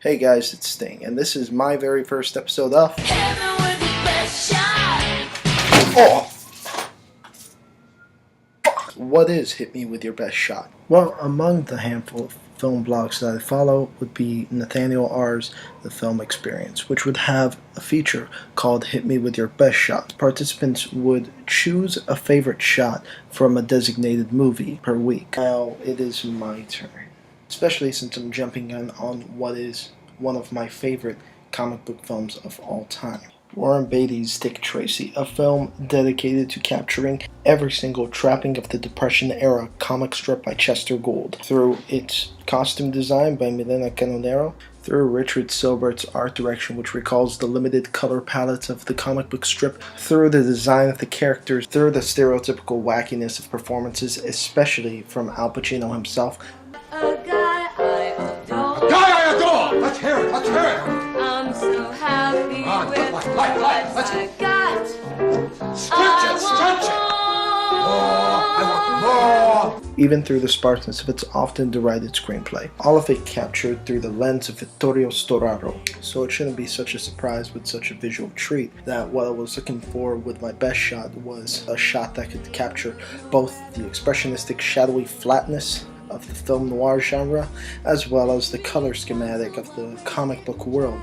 Hey guys, it's Sting, and this is my very first episode of Hit Me With Your Best Shot! Oh! Fuck! What is Hit Me With Your Best Shot? Well, among the handful of film blogs that I follow would be Nathaniel R's The Film Experience, which would have a feature called Hit Me With Your Best Shot. Participants would choose a favorite shot from a designated movie per week. Now, it is my turn. Especially since I'm jumping in on what is one of my favorite comic book films of all time. Warren Beatty's Dick Tracy, a film dedicated to capturing every single trapping of the Depression-era comic strip by Chester Gould, through its costume design by Milena Canonero, through Richard Silbert's art direction, which recalls the limited color palette of the comic book strip, through the design of the characters, through the stereotypical wackiness of performances, especially from Al Pacino himself. Let's hear it, let's hear it! I'm so happy with what I got. Stretch it, stretch it! More, I want more! Even through the sparseness of its often derided screenplay. All of it captured through the lens of Vittorio Storaro. So it shouldn't be such a surprise with such a visual treat that what I was looking for with my best shot was a shot that could capture both the expressionistic shadowy flatness of the film noir genre, as well as the color schematic of the comic book world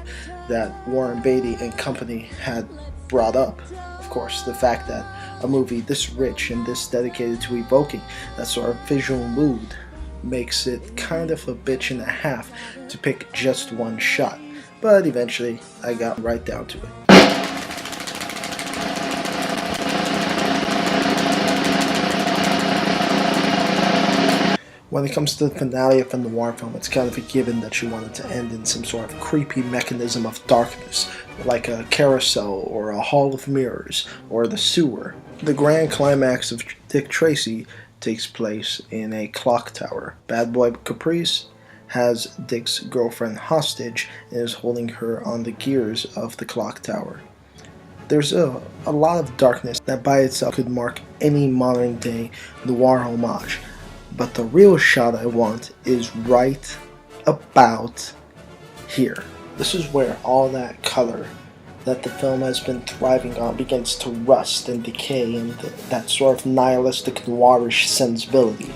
that Warren Beatty and company had brought up. Of course, the fact that a movie this rich and this dedicated to evoking that sort of visual mood makes it kind of a bitch and a half to pick just one shot. But eventually, I got right down to it. When it comes to the finale of a noir film, it's kind of a given that you want it to end in some sort of creepy mechanism of darkness, like a carousel or a hall of mirrors or the sewer. The grand climax of Dick Tracy takes place in a clock tower. Bad boy Caprice has Dick's girlfriend hostage and is holding her on the gears of the clock tower. There's a lot of darkness that by itself could mark any modern day noir homage. But the real shot I want is right about here. This is where all that color that the film has been thriving on begins to rust and decay, and that sort of nihilistic noirish sensibility.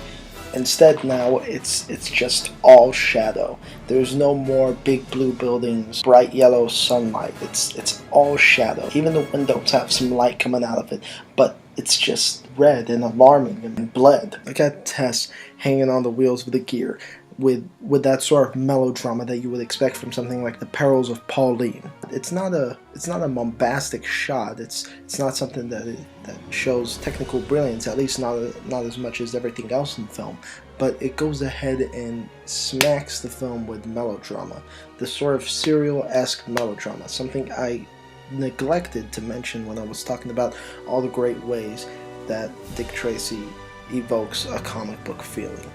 Instead now it's just all shadow. There's no more big blue buildings, bright yellow sunlight. It's all shadow. Even the windows have some light coming out of it, but it's just red and alarming and bled. I got Tess hanging on the wheels of the gear with that sort of melodrama that you would expect from something like The Perils of Pauline. It's not a bombastic shot. It's not something that shows technical brilliance, at least not as much as everything else in the film. But it goes ahead and smacks the film with melodrama, the sort of serial-esque melodrama, something I neglected to mention when I was talking about all the great ways that Dick Tracy evokes a comic book feeling.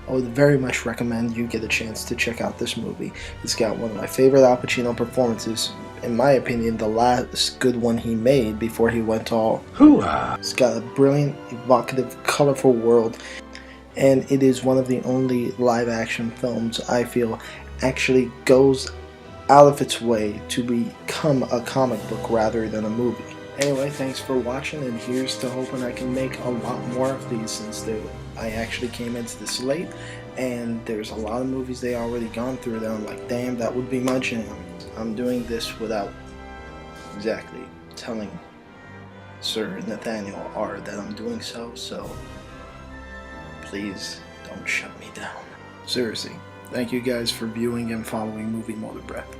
I would very much recommend you get a chance to check out this movie. It's got one of my favorite Al Pacino performances, in my opinion the last good one he made before he went all hoo-ha. It's got a brilliant, evocative, colorful world, and it is one of the only live action films I feel actually goes out of its way to become a comic book rather than a movie. Anyway, thanks for watching, and here's to hoping I can make a lot more of these, since I actually came into this late, and there's a lot of movies they already gone through that I'm like, damn, that would be my jam. I'm doing this without exactly telling Sir Nathaniel R that I'm doing so please don't shut me down. Seriously, thank you guys for viewing and following Movie Motorbreath.